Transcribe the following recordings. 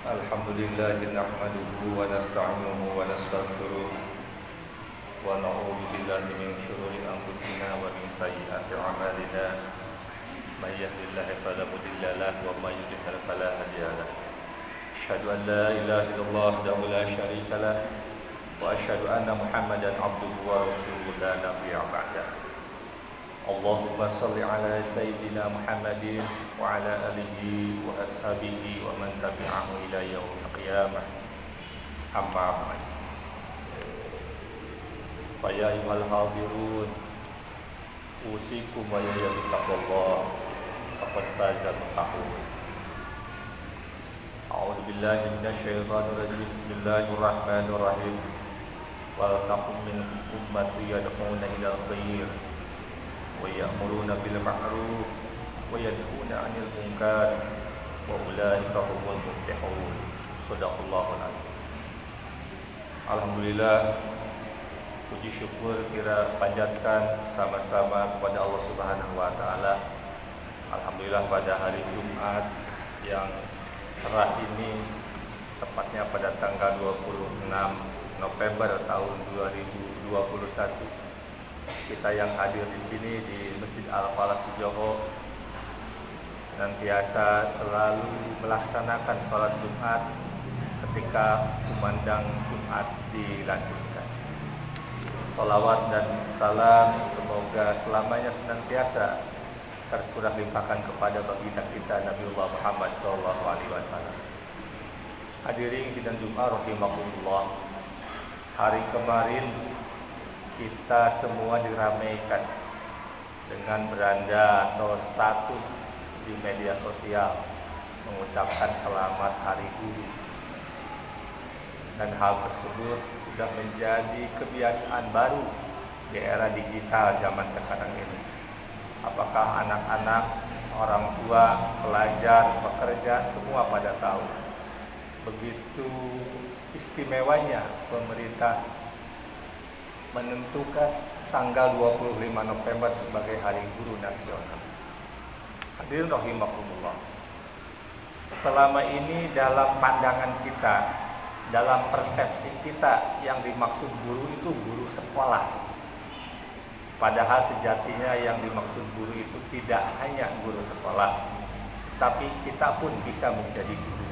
Alhamdulillah nahmaduhu wa nasta'inuhu wa nastaghfiruh wa na'udzu billahi min shururi anfusina wa min sayyiati a'malina may yahdihillahu fala mudilla lahu wa may yudlil fala hadiya lahu asyhadu an la ilaha illallah wahdahu la syarika lahu wa asyhadu anna Muhammadan 'abduhu wa rasuluhu la nabiyya ba'dahu Allahumma salli ala Sayyidina Muhammadin wa ala alihi wa ashabihi wa man tabi'ahu ila yaumil qiyamah amma ba'd. Fa ya ayyuhal hadirun usikum wa ya bittaqwallah faqad faza muttaqun. A'udzu billahi minasy syaithanir rajim. Bismillahirrahmanirrahim. Wal taqum minkum ummatun yad'una ilal khair wa ya'muruna bil ma'ruf wa yanhauna 'anil munkar wa ulaika humul muflihun. Shadaqallahul azim. Alhamdulillah, puji syukur kita panjatkan sama-sama kepada Allah Subhanahu wa taala. Alhamdulillah pada hari Jumat yang cerah ini, tepatnya pada tanggal 26 November tahun 2021, kita yang hadir di sini di Masjid Al-Falah Johor senantiasa selalu melaksanakan sholat Jumat ketika kumandang Jumat dilanjutkan. Salawat dan salam semoga selamanya senantiasa tercurah limpahkan kepada baginda kita Nabiullah Muhammad SAW. Hadirin sidang Jumat rahimakumullah. Hari kemarin kita semua diramaikan dengan beranda atau status di media sosial mengucapkan selamat Hari Guru, dan hal tersebut sudah menjadi kebiasaan baru di era digital zaman sekarang ini. Apakah anak-anak, orang tua, pelajar, pekerja, semua pada tahu begitu istimewanya pemerintah menentukan tanggal 25 November sebagai Hari Guru Nasional. Hadirin rahimakumullah. Selama ini dalam pandangan kita, dalam persepsi kita, yang dimaksud guru itu guru sekolah. Padahal sejatinya yang dimaksud guru itu tidak hanya guru sekolah, tapi kita pun bisa menjadi guru.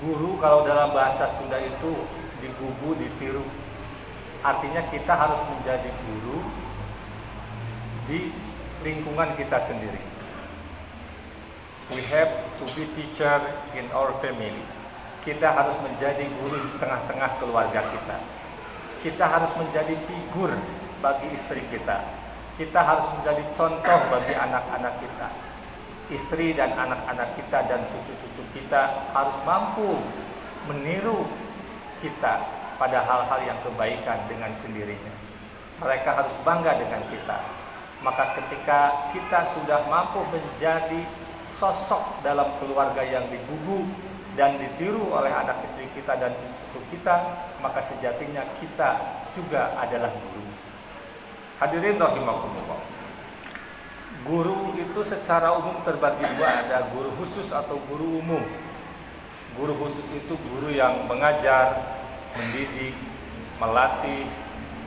Guru kalau dalam bahasa Sunda itu digugu, ditiru. Artinya kita harus menjadi guru di lingkungan kita sendiri. We have to be teacher in our family. Kita harus menjadi guru di tengah-tengah keluarga kita. Kita harus menjadi figur bagi istri kita. Kita harus menjadi contoh bagi anak-anak kita. Istri dan anak-anak kita dan cucu-cucu kita harus mampu meniru kita pada hal-hal yang kebaikan dengan sendirinya. Mereka harus bangga dengan kita. Maka ketika kita sudah mampu menjadi sosok dalam keluarga yang digugu dan ditiru oleh anak istri kita dan cucu kita, maka sejatinya kita juga adalah guru. Hadirin rahimakumullah. Guru itu secara umum terbagi dua, ada guru khusus atau guru umum. Guru khusus itu guru yang mengajar, mendidik, melatih,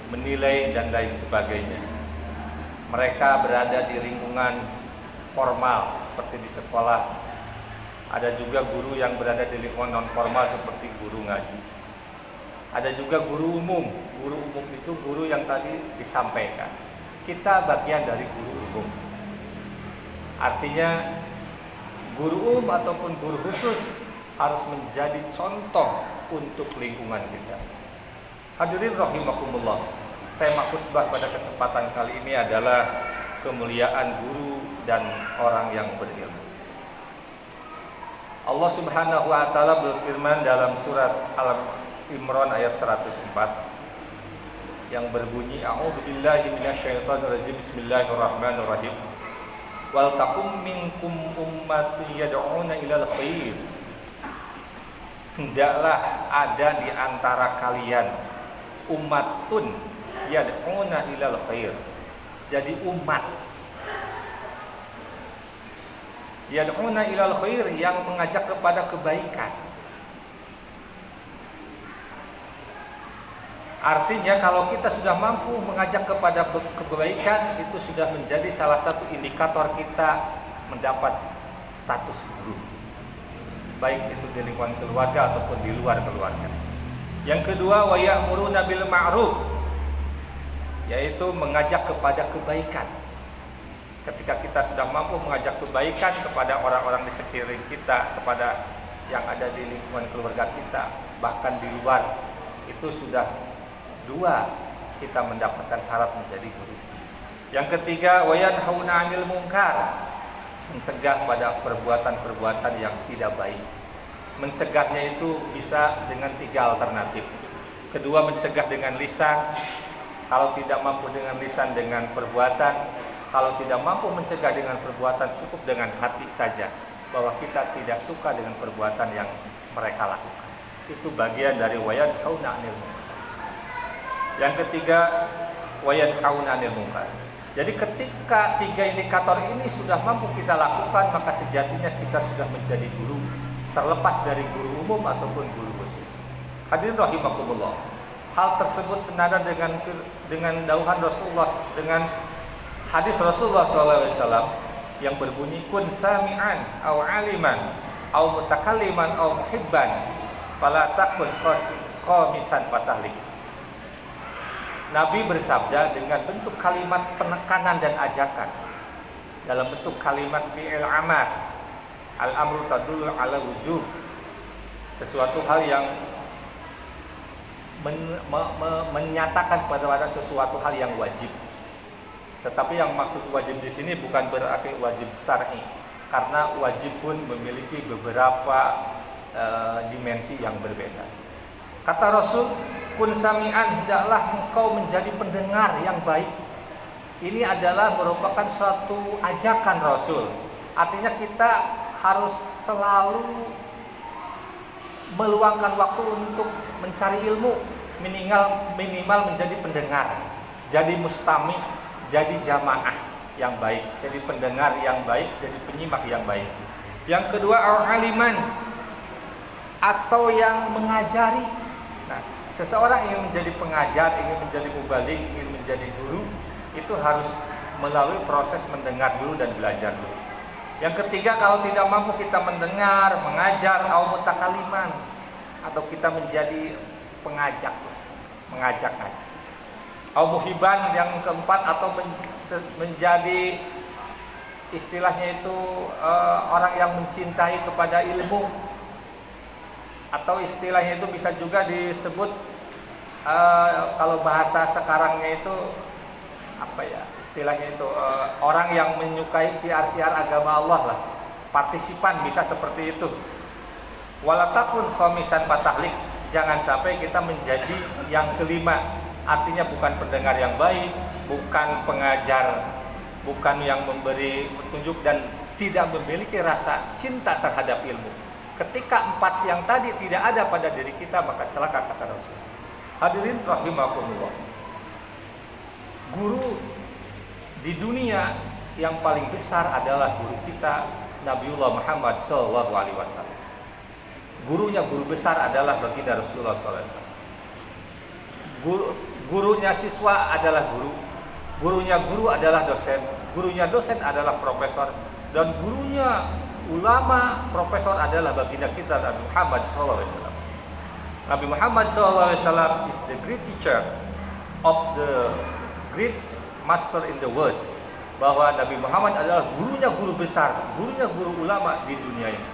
menilai, dan lain sebagainya. Mereka berada di lingkungan formal seperti di sekolah. Ada juga guru yang berada di lingkungan non formal seperti guru ngaji. Ada juga guru umum. Guru umum itu guru yang tadi disampaikan. Kita bagian dari guru umum. Artinya guru umum ataupun guru khusus harus menjadi contoh untuk lingkungan kita. Hadirin rahimakumullah. Tema khutbah pada kesempatan kali ini adalah kemuliaan guru dan orang yang berilmu. Allah Subhanahu wa taala berfirman dalam surat Al-Imran ayat 104 yang berbunyi, A'udzubillahi minasyaitonirrajim. Bismillahirrahmanirrahim. Wal taqum minkum ummatun yad'una ilal khair. Hendaklah ada di antara kalian ummatun yad'una ilal khair. Jadi umat Yad'una ilal khair, yang mengajak kepada kebaikan. Artinya kalau kita sudah mampu mengajak kepada kebaikan, itu sudah menjadi salah satu indikator kita mendapat status guru, baik itu di lingkungan keluarga ataupun di luar keluarga. Yang kedua, wa ya'muruna bil ma'ruf, yaitu mengajak kepada kebaikan. Ketika kita sudah mampu mengajak kebaikan kepada orang-orang di sekeliling kita, kepada yang ada di lingkungan keluarga kita, bahkan di luar, itu sudah dua, kita mendapatkan syarat menjadi guru. Yang ketiga, wa yanhauna 'anil munkar, mencegah pada perbuatan-perbuatan yang tidak baik. Mencegahnya itu bisa dengan tiga alternatif. Kedua, mencegah dengan lisan. Kalau tidak mampu dengan lisan, dengan perbuatan. Kalau tidak mampu mencegah dengan perbuatan, cukup dengan hati saja, bahwa kita tidak suka dengan perbuatan yang mereka lakukan. Itu bagian dari wa yanhauna 'anil munkar. Yang ketiga, wa yanhauna 'anil munkar. Jadi ketika tiga indikator ini sudah mampu kita lakukan, maka sejatinya kita sudah menjadi guru, terlepas dari guru umum ataupun guru khusus. Hadirin rahimakumullah. Hal tersebut senada dengan dauhan Rasulullah, dengan hadis Rasulullah SAW yang berbunyi, kun sami'an au aliman au mutakalliman au muhibban fala takun khamisan fatahlik. Nabi bersabda dengan bentuk kalimat penekanan dan ajakan, dalam bentuk kalimat fi'il amar. Al-amru tadullu ala wujub, sesuatu hal yang menyatakan pada sesuatu hal yang wajib. Tetapi yang maksud wajib di sini bukan berarti wajib syar'i, karena wajib pun memiliki beberapa dimensi yang berbeda. Kata Rasul, kun sami'an, hendaklah engkau menjadi pendengar yang baik. Ini adalah merupakan suatu ajakan Rasul. Artinya kita harus selalu meluangkan waktu untuk mencari ilmu, minimal menjadi pendengar, jadi mustami, jadi jamaah yang baik, jadi pendengar yang baik, jadi penyimak yang baik. Yang kedua, al-aliman, atau yang mengajari. Nah, seseorang ingin menjadi pengajar, ingin menjadi mubalik, ingin menjadi guru, itu harus melalui proses mendengar dulu dan belajar dulu. Yang ketiga, kalau tidak mampu kita mendengar, mengajar, au mutakaliman, atau kita menjadi mengajak. Au muhiban, yang keempat, atau menjadi istilahnya itu orang yang mencintai kepada ilmu, atau istilahnya itu bisa juga disebut kalau bahasa sekarangnya itu apa ya, istilahnya itu orang yang menyukai siar-siar agama Allah lah, partisipan, bisa seperti itu. Walatakun khamisan patahlik, jangan sampai kita menjadi yang kelima, artinya bukan pendengar yang baik, bukan pengajar, bukan yang memberi petunjuk, dan tidak memiliki rasa cinta terhadap ilmu. Ketika empat yang tadi tidak ada pada diri kita, maka celaka, kata Rasul. Hadirin rahimakumullah. Guru di dunia yang paling besar adalah guru kita, Nabiullah Muhammad SAW. Gurunya, guru besar adalah baginda Rasulullah SAW. Gurunya siswa adalah guru, gurunya guru adalah dosen, gurunya dosen adalah profesor, dan gurunya ulama, profesor adalah baginda kita Nabi Muhammad SAW. Nabi Muhammad SAW is the great teacher of the great master in the world. Bahwa Nabi Muhammad adalah gurunya guru besar, gurunya guru ulama di dunia ini.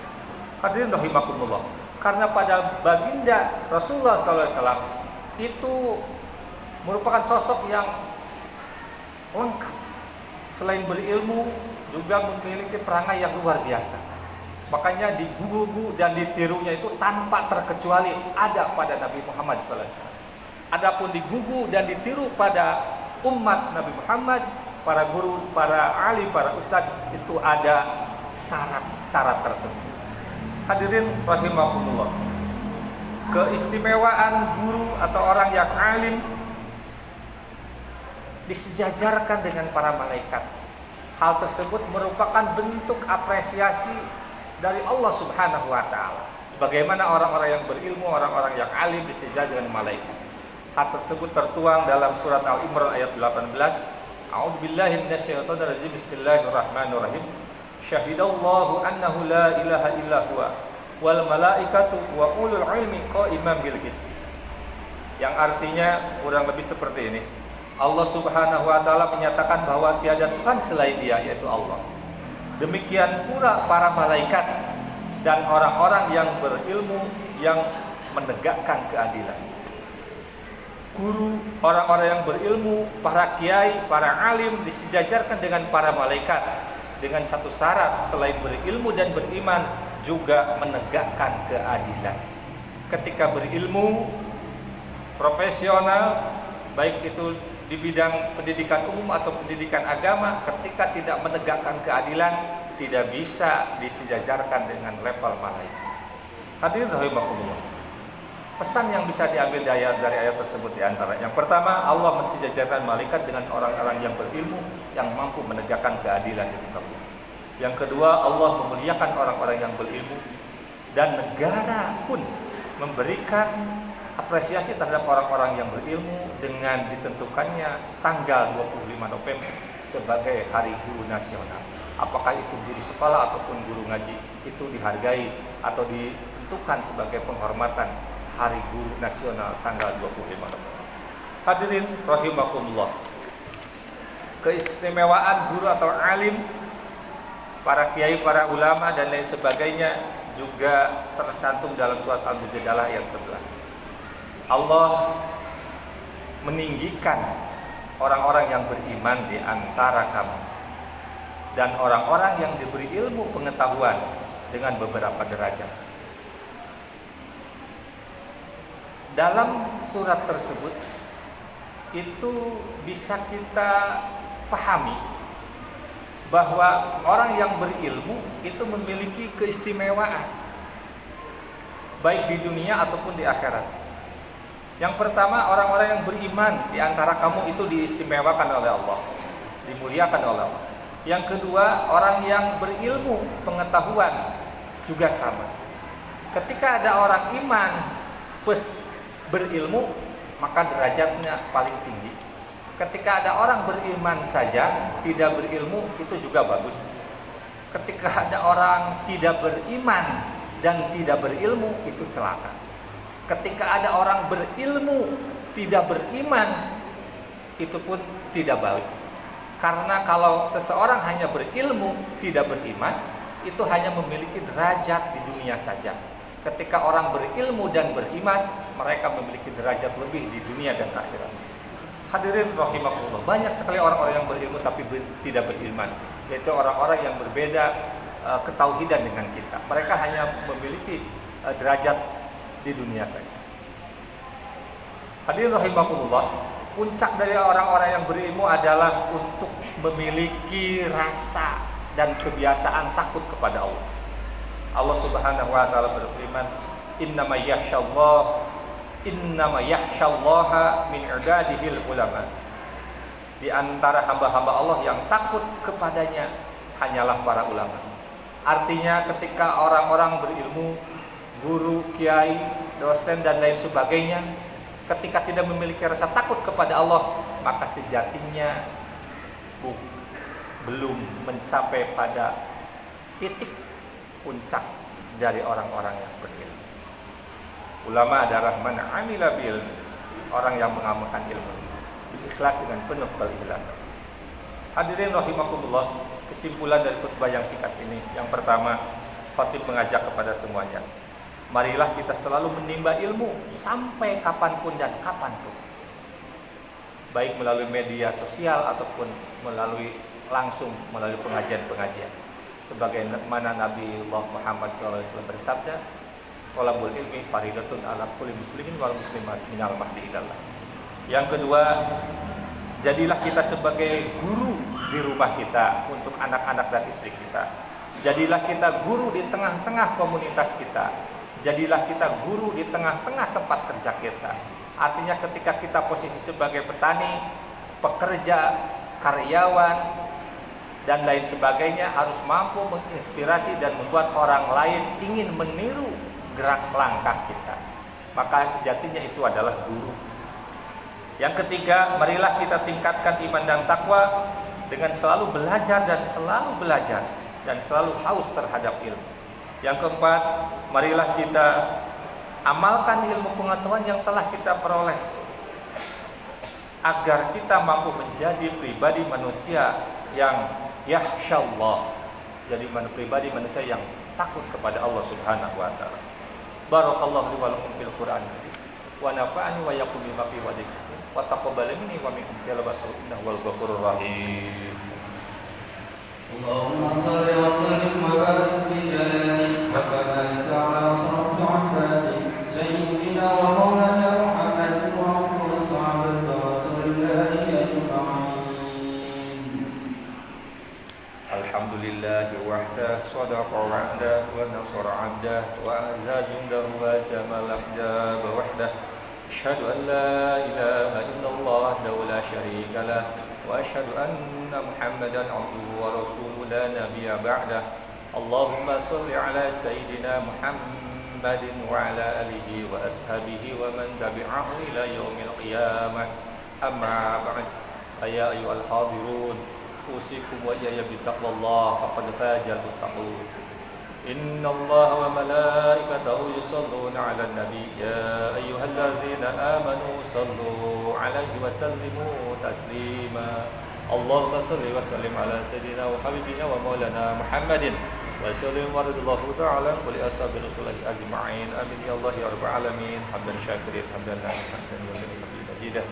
Hadirin rahimakumullah. Karena pada baginda Rasulullah SAW itu merupakan sosok yang lengkap. Selain berilmu, juga memiliki perangai yang luar biasa. Makanya digugu dan ditirunya itu tanpa terkecuali ada pada Nabi Muhammad SAW. Adapun digugu dan ditiru pada umat Nabi Muhammad, para guru, para alim, para ustadz, itu ada syarat-syarat tertentu. Hadirin rahimakumullah. Keistimewaan guru atau orang yang alim disejajarkan dengan para malaikat. Hal tersebut merupakan bentuk apresiasi dari Allah Subhanahu wa taala. Bagaimana orang-orang yang berilmu, orang-orang yang alim disejajar dengan malaikat. Hal tersebut tertuang dalam surat Al-Imran ayat 18. A'udzubillahi minasyaitonirrajim. Bismillahirrahmanirrahim. Syahidallahu annahu la ilaha illa huwa wal malaikatu wa ulul ilmi qa'iman bil qist. Yang artinya kurang lebih seperti ini. Allah Subhanahu wa taala menyatakan bahwa tiada Tuhan selain Dia, yaitu Allah. Demikian pula para malaikat dan orang-orang yang berilmu yang menegakkan keadilan. Guru, orang-orang yang berilmu, para kiai, para alim disejajarkan dengan para malaikat dengan satu syarat, selain berilmu dan beriman juga menegakkan keadilan. Ketika berilmu profesional, baik itu di bidang pendidikan umum atau pendidikan agama, ketika tidak menegakkan keadilan, tidak bisa disejajarkan dengan level malaikat. Hadirin rahimakumullah. Pesan yang bisa diambil dari ayat tersebut diantara yang pertama, Allah mensejajarkan malaikat dengan orang-orang yang berilmu yang mampu menegakkan keadilan di muka bumi. Yang kedua, Allah memuliakan orang-orang yang berilmu dan negara pun memberikan apresiasi terhadap orang-orang yang berilmu dengan ditentukannya tanggal 25 November sebagai Hari Guru Nasional. Apakah itu guru sekolah ataupun guru ngaji, itu dihargai atau ditentukan sebagai penghormatan Hari Guru Nasional tanggal 25 November. Hadirin rahimakumullah. Keistimewaan guru atau alim, para kiai, para ulama dan lain sebagainya juga tercantum dalam surat Al-Mujadalah ayat 11. Allah meninggikan orang-orang yang beriman di antara kamu dan orang-orang yang diberi ilmu pengetahuan dengan beberapa derajat. Dalam surat tersebut itu bisa kita pahami bahwa orang yang berilmu itu memiliki keistimewaan baik di dunia ataupun di akhirat. Yang pertama, orang-orang yang beriman di antara kamu itu diistimewakan oleh Allah, dimuliakan oleh Allah. Yang kedua, orang yang berilmu pengetahuan juga sama. Ketika ada orang iman plus berilmu, maka derajatnya paling tinggi. Ketika ada orang beriman saja tidak berilmu, itu juga bagus. Ketika ada orang tidak beriman dan tidak berilmu, itu celaka. Ketika ada orang berilmu tidak beriman, itu pun tidak baik. Karena kalau seseorang hanya berilmu tidak beriman, itu hanya memiliki derajat di dunia saja. Ketika orang berilmu dan beriman, mereka memiliki derajat lebih di dunia dan akhirat. Hadirin rahimakumullah, banyak sekali orang-orang yang berilmu tapi tidak beriman, yaitu orang-orang yang berbeda ketauhidan dengan kita. Mereka hanya memiliki derajat di dunia saja. Hadirin rahimakumullah, puncak dari orang-orang yang berilmu adalah untuk memiliki rasa dan kebiasaan takut kepada Allah. Allah Subhanahu wa taala berfirman, "Innama yakhsyallaha min ibadihil ulama." Di antara hamba-hamba Allah yang takut kepadanya hanyalah para ulama. Artinya ketika orang-orang berilmu, guru, kiai, dosen dan lain sebagainya, ketika tidak memiliki rasa takut kepada Allah, maka sejatinya belum mencapai pada titik puncak dari orang-orang yang berilmu. Ulama adalah man amila bil, orang yang mengamalkan ilmu ikhlas dengan penuh keikhlasan. Hadirin rahimakumullah, kesimpulan dari khutbah yang singkat ini, yang pertama, khatib mengajak kepada semuanya, marilah kita selalu menimba ilmu sampai kapanpun dan kapanpun, baik melalui media sosial ataupun langsung melalui pengajian-pengajian. Sebagaimana Nabi Muhammad SAW bersabda, "Thalabul ilmi faridatun ala kulli muslimin wal muslimat minal mahdi ilallah." Yang kedua, jadilah kita sebagai guru di rumah kita untuk anak-anak dan istri kita. Jadilah kita guru di tengah-tengah komunitas kita. Jadilah kita guru di tengah-tengah tempat kerja kita. Artinya ketika kita posisi sebagai petani, pekerja, karyawan, dan lain sebagainya, harus mampu menginspirasi dan membuat orang lain ingin meniru gerak langkah kita. Maka sejatinya itu adalah guru. Yang ketiga, marilah kita tingkatkan iman dan takwa dengan selalu belajar dan selalu haus terhadap ilmu. Yang keempat, marilah kita amalkan ilmu pengetahuan yang telah kita peroleh agar kita mampu menjadi pribadi manusia yang yakhsyallah, jadi pribadi manusia yang takut kepada Allah Subhanahu wa taala. Barakallahu li wa lakum fil Qur'an wa nafa'ani wa yakum bima fi wa dzikri wa taqabbal minni wa minkum tilawatahu innahu wal ghafurur rahim. Allahumma shalli wa sallim wa barik bi jalalihi wa barik ala asrafil ibadi sayyidina wa maulana Muhammadin wa ala sahabati rasulillahi ajma'in. Alhamdulillahi wahda sadaqa wa'da wa nasara 'abda wa azza jundahu wa zamal aqdab wahda. Asyhadu an la ilaha illallah wahdahu la syarika lah wa asyhadu anna Muhammadan 'abduhu wa rasuluhu la nabiyya ba'dah. Allahumma shalli ala sayyidina Muhammadin wa ala alihi wa ashabihi wa man tabi'ahu ila yaumil qiyamah. Amma ba'd. Ya ayyuhal hadirun, usikum wa iyaya bittaqwallah faqad fazal muttaqun. Innallaha wa malaikatahu yusholluna 'alan nabi ya ayyuhalladzina amanu shallu 'alaihi wa sallimu taslima. Allahumma shalli wa sallim ala sayyidina wa habibina wa maulana Muhammadin wa sallim wa radallahu ta'ala kulli ashabi rasulillahi ajma'in. Amin ya Allah ya rabbal alamin. Hamdan syakirin hamdan hamdan wa majidah.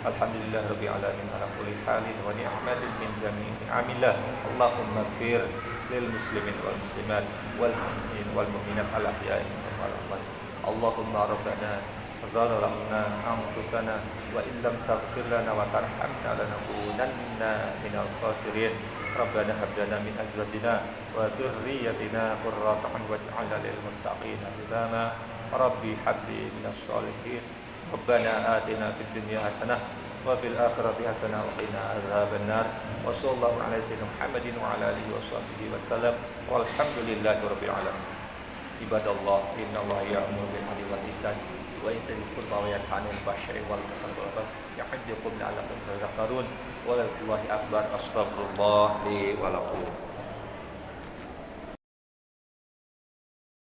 Alhamdulillah rabbil alamin ala kulli halin wa ni'matin min jami'i amillah. Allahumma ighfir lil muslimin wal muslimat wal mu'minin wal mu'minat al ahya'i minhum wal amwat. Allahumma rabbana zalamna anfusana wa in lam taghfir lana wa tarhamna lanakunanna minal khasirin. Rabbana hab lana min azwajina wa dhurriyyatina qurrata a'yun waj'alna lil muttaqina imama. Rabbi habli minas shalihin. Rabbana atina fid dunya hasanah wa fil akhirati hasanah wa qina adzabannar. Wa sallallahu ala sayyidina Muhammadin wa ala alihi wa sahbihi wa sallam. Walhamdulillahi rabbil alamin. Ibadallah, innallaha ya'muru bil 'adli wal ihsan wa ita'i dzil qurba wa yanha 'anil fahsya'i wal munkari wal baghi ya'idukum la'allakum tadhakkarun. Wallahi akbar. Astaghfirullah li wa lakum.